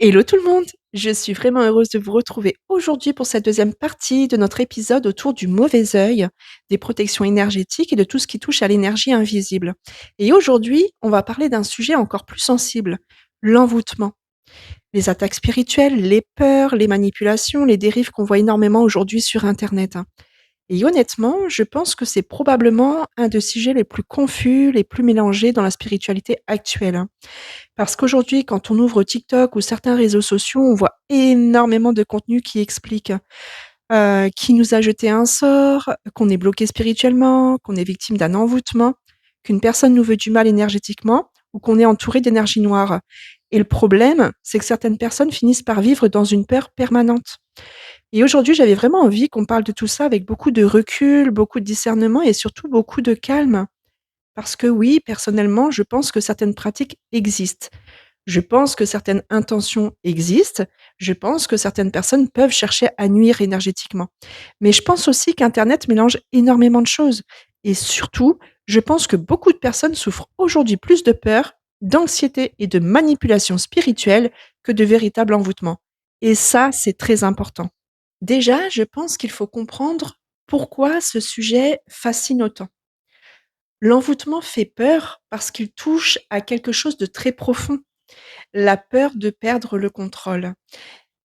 Hello tout le monde! Je suis vraiment heureuse de vous retrouver aujourd'hui pour cette deuxième partie de notre épisode autour du mauvais œil, des protections énergétiques et de tout ce qui touche à l'énergie invisible. Et aujourd'hui, on va parler d'un sujet encore plus sensible, l'envoûtement. Les attaques spirituelles, les peurs, les manipulations, les dérives qu'on voit énormément aujourd'hui sur Internet, hein. Et honnêtement, je pense que c'est probablement un des sujets les plus confus, les plus mélangés dans la spiritualité actuelle, hein. Parce qu'aujourd'hui, quand on ouvre TikTok ou certains réseaux sociaux, on voit énormément de contenus qui expliquent, qui nous a jeté un sort, qu'on est bloqué spirituellement, qu'on est victime d'un envoûtement, qu'une personne nous veut du mal énergétiquement ou qu'on est entouré d'énergie noire. Et le problème, c'est que certaines personnes finissent par vivre dans une peur permanente. Et aujourd'hui, j'avais vraiment envie qu'on parle de tout ça avec beaucoup de recul, beaucoup de discernement et surtout beaucoup de calme. Parce que oui, personnellement, je pense que certaines pratiques existent. Je pense que certaines intentions existent. Je pense que certaines personnes peuvent chercher à nuire énergétiquement. Mais je pense aussi qu'Internet mélange énormément de choses. Et surtout, je pense que beaucoup de personnes souffrent aujourd'hui plus de peur, d'anxiété et de manipulation spirituelle que de véritable envoûtement. Et ça, c'est très important. Déjà, je pense qu'il faut comprendre pourquoi ce sujet fascine autant. L'envoûtement fait peur parce qu'il touche à quelque chose de très profond. La peur de perdre le contrôle,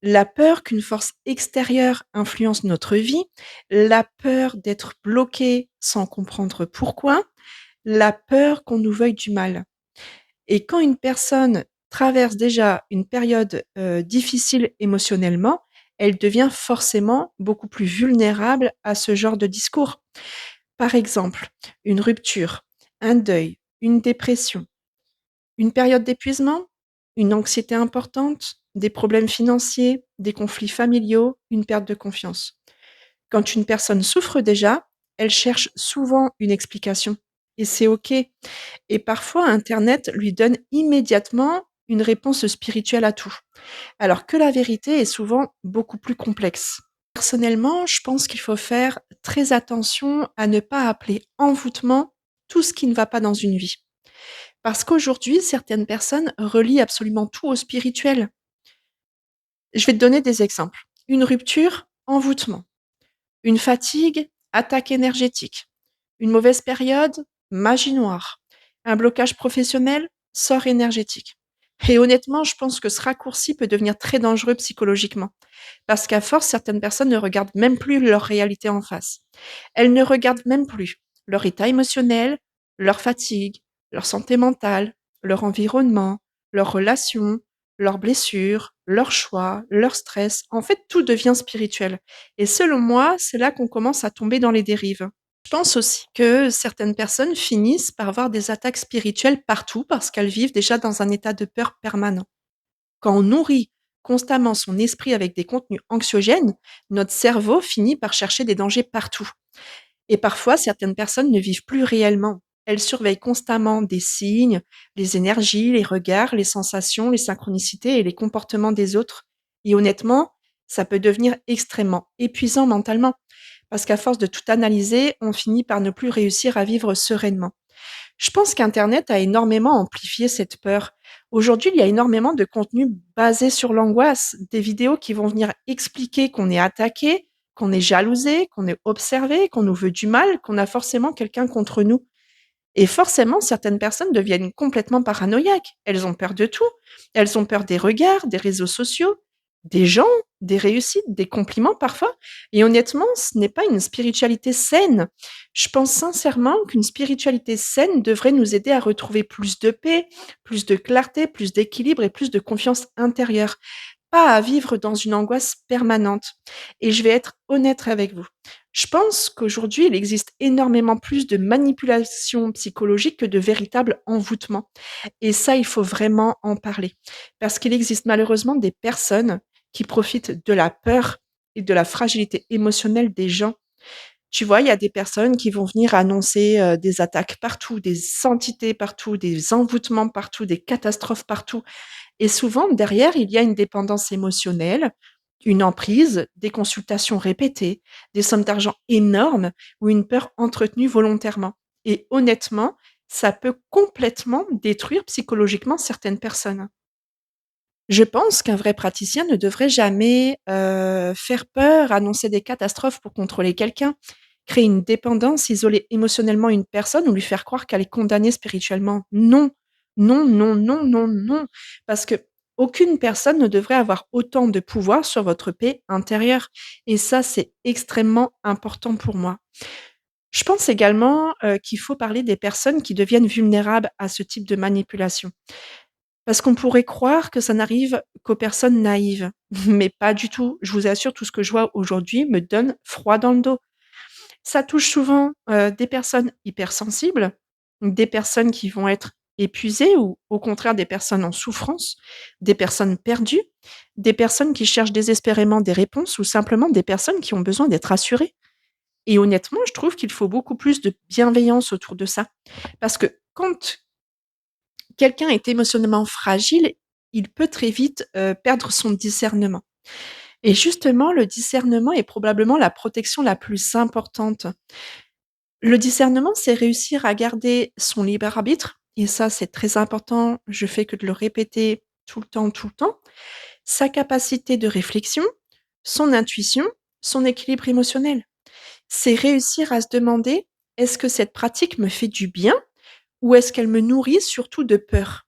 la peur qu'une force extérieure influence notre vie, la peur d'être bloqué sans comprendre pourquoi, la peur qu'on nous veuille du mal. Et quand une personne traverse déjà une période, difficile émotionnellement, elle devient forcément beaucoup plus vulnérable à ce genre de discours. Par exemple, une rupture, un deuil, une dépression. Une période d'épuisement, une anxiété importante, des problèmes financiers, des conflits familiaux, une perte de confiance. Quand une personne souffre déjà, elle cherche souvent une explication et c'est OK. Et parfois, Internet lui donne immédiatement une réponse spirituelle à tout, alors que la vérité est souvent beaucoup plus complexe. Personnellement, je pense qu'il faut faire très attention à ne pas appeler envoûtement tout ce qui ne va pas dans une vie. Parce qu'aujourd'hui, certaines personnes relient absolument tout au spirituel. Je vais te donner des exemples. Une rupture, envoûtement. Une fatigue, attaque énergétique. Une mauvaise période, magie noire. Un blocage professionnel, sort énergétique. Et honnêtement, je pense que ce raccourci peut devenir très dangereux psychologiquement. Parce qu'à force, certaines personnes ne regardent même plus leur réalité en face. Elles ne regardent même plus leur état émotionnel, leur fatigue, leur santé mentale, leur environnement, leurs relations, leurs blessures, leurs choix, leur stress. En fait, tout devient spirituel. Et selon moi, c'est là qu'on commence à tomber dans les dérives. Je pense aussi que certaines personnes finissent par avoir des attaques spirituelles partout parce qu'elles vivent déjà dans un état de peur permanent. Quand on nourrit constamment son esprit avec des contenus anxiogènes, notre cerveau finit par chercher des dangers partout. Et parfois, certaines personnes ne vivent plus réellement. Elles surveillent constamment des signes, les énergies, les regards, les sensations, les synchronicités et les comportements des autres. Et honnêtement, ça peut devenir extrêmement épuisant mentalement, parce qu'à force de tout analyser, on finit par ne plus réussir à vivre sereinement. Je pense qu'Internet a énormément amplifié cette peur. Aujourd'hui, il y a énormément de contenus basés sur l'angoisse, des vidéos qui vont venir expliquer qu'on est attaqué, qu'on est jalousé, qu'on est observé, qu'on nous veut du mal, qu'on a forcément quelqu'un contre nous. Et forcément, certaines personnes deviennent complètement paranoïaques. Elles ont peur de tout. Elles ont peur des regards, des réseaux sociaux, des gens, des réussites, des compliments parfois. Et honnêtement, ce n'est pas une spiritualité saine. Je pense sincèrement qu'une spiritualité saine devrait nous aider à retrouver plus de paix, plus de clarté, plus d'équilibre et plus de confiance intérieure, pas à vivre dans une angoisse permanente. Et je vais être honnête avec vous. Je pense qu'aujourd'hui, il existe énormément plus de manipulation psychologique que de véritable envoûtement. Et ça, il faut vraiment en parler. Parce qu'il existe malheureusement des personnes qui profitent de la peur et de la fragilité émotionnelle des gens. Tu vois, il y a des personnes qui vont venir annoncer, des attaques partout, des entités partout, des envoûtements partout, des catastrophes partout. Et souvent, derrière, il y a une dépendance émotionnelle, une emprise, des consultations répétées, des sommes d'argent énormes ou une peur entretenue volontairement. Et honnêtement, ça peut complètement détruire psychologiquement certaines personnes. Je pense qu'un vrai praticien ne devrait jamais, faire peur, annoncer des catastrophes pour contrôler quelqu'un, créer une dépendance, isoler émotionnellement une personne ou lui faire croire qu'elle est condamnée spirituellement. Non, non, non, non, non, non, parce qu'aucune personne ne devrait avoir autant de pouvoir sur votre paix intérieure et ça, c'est extrêmement important pour moi. Je pense également, qu'il faut parler des personnes qui deviennent vulnérables à ce type de manipulation. Parce qu'on pourrait croire que ça n'arrive qu'aux personnes naïves, mais pas du tout. Je vous assure, tout ce que je vois aujourd'hui me donne froid dans le dos. Ça touche souvent, des personnes hypersensibles, des personnes qui vont être épuisées ou au contraire des personnes en souffrance, des personnes perdues, des personnes qui cherchent désespérément des réponses ou simplement des personnes qui ont besoin d'être rassurées et honnêtement, je trouve qu'il faut beaucoup plus de bienveillance autour de ça. Parce que quand quelqu'un est émotionnellement fragile, il peut très vite, perdre son discernement et justement, le discernement est probablement la protection la plus importante. Le discernement, c'est réussir à garder son libre arbitre et ça, c'est très important, je fais que de le répéter tout le temps. Sa capacité de réflexion, son intuition, son équilibre émotionnel. C'est réussir à se demander: «Est-ce que cette pratique me fait du bien ou est-ce qu'elle me nourrit surtout de peur?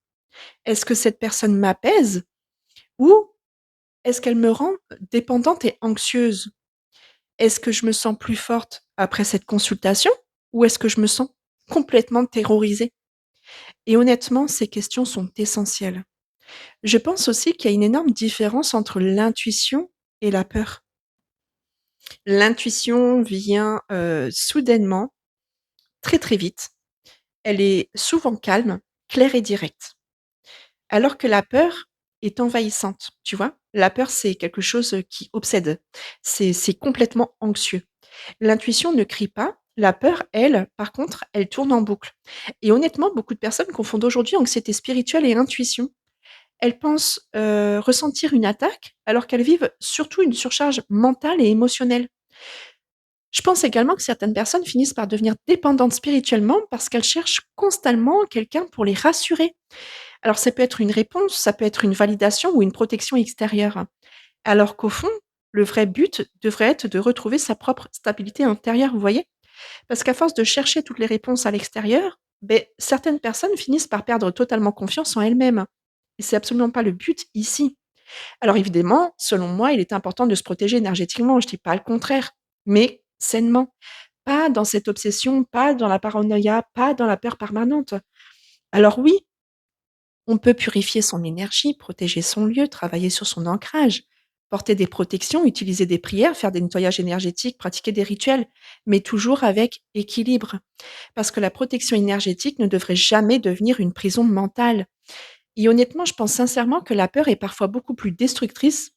Est-ce que cette personne m'apaise ou est-ce qu'elle me rend dépendante et anxieuse? Est-ce que je me sens plus forte après cette consultation ou est-ce que je me sens complètement terrorisée?» Et honnêtement, ces questions sont essentielles. Je pense aussi qu'il y a une énorme différence entre l'intuition et la peur. L'intuition vient, soudainement, très, très vite. Elle est souvent calme, claire et directe. Alors que la peur est envahissante, tu vois? La peur, c'est quelque chose, qui obsède. C'est complètement anxieux. L'intuition ne crie pas, la peur, elle, par contre, elle tourne en boucle et honnêtement, beaucoup de personnes confondent aujourd'hui anxiété spirituelle et intuition. Elles pensent, ressentir une attaque, alors qu'elles vivent surtout une surcharge mentale et émotionnelle. Je pense également que certaines personnes finissent par devenir dépendantes spirituellement parce qu'elles cherchent constamment quelqu'un pour les rassurer. Alors ça peut être une réponse, ça peut être une validation ou une protection extérieure. Alors qu'au fond, le vrai but devrait être de retrouver sa propre stabilité intérieure, vous voyez? Parce qu'à force de chercher toutes les réponses à l'extérieur, beh, certaines personnes finissent par perdre totalement confiance en elles-mêmes. Et c'est absolument pas le but ici. Alors évidemment, selon moi, il est important de se protéger énergétiquement, je dis pas le contraire, mais sainement. Pas dans cette obsession, pas dans la paranoïa, pas dans la peur permanente. Alors oui, on peut purifier son énergie, protéger son lieu, travailler sur son ancrage, porter des protections, utiliser des prières, faire des nettoyages énergétiques, pratiquer des rituels, mais toujours avec équilibre. Parce que la protection énergétique ne devrait jamais devenir une prison mentale. Et honnêtement, je pense sincèrement que la peur est parfois beaucoup plus destructrice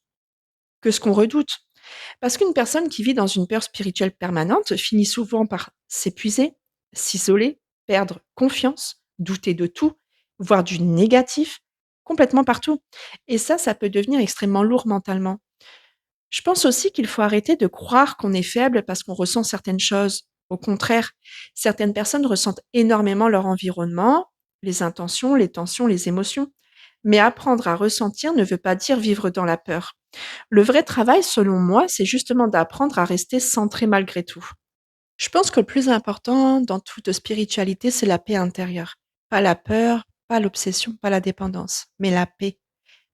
que ce qu'on redoute. Parce qu'une personne qui vit dans une peur spirituelle permanente finit souvent par s'épuiser, s'isoler, perdre confiance, douter de tout, voir du négatif, complètement partout. Et ça peut devenir extrêmement lourd mentalement. Je pense aussi qu'il faut arrêter de croire qu'on est faible parce qu'on ressent certaines choses. Au contraire, certaines personnes ressentent énormément leur environnement, les intentions, les tensions, les émotions. Mais apprendre à ressentir ne veut pas dire vivre dans la peur. Le vrai travail, selon moi, c'est justement d'apprendre à rester centré malgré tout. Je pense que le plus important dans toute spiritualité, c'est la paix intérieure. Pas la peur, pas l'obsession, pas la dépendance, mais la paix.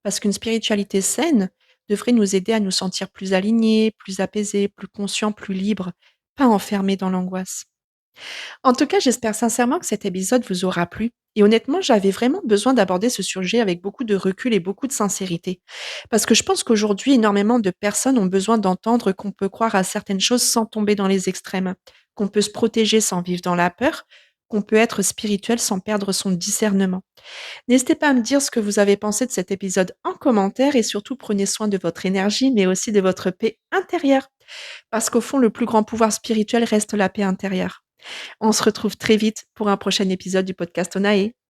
Parce qu'une spiritualité saine devrait nous aider à nous sentir plus alignés, plus apaisés, plus conscients, plus libres, pas enfermés dans l'angoisse. En tout cas, j'espère sincèrement que cet épisode vous aura plu. Et honnêtement, j'avais vraiment besoin d'aborder ce sujet avec beaucoup de recul et beaucoup de sincérité. Parce que je pense qu'aujourd'hui, énormément de personnes ont besoin d'entendre qu'on peut croire à certaines choses sans tomber dans les extrêmes, qu'on peut se protéger sans vivre dans la peur, qu'on peut être spirituel sans perdre son discernement. N'hésitez pas à me dire ce que vous avez pensé de cet épisode en commentaire et surtout prenez soin de votre énergie, mais aussi de votre paix intérieure. Parce qu'au fond, le plus grand pouvoir spirituel reste la paix intérieure. On se retrouve très vite pour un prochain épisode du podcast Onae.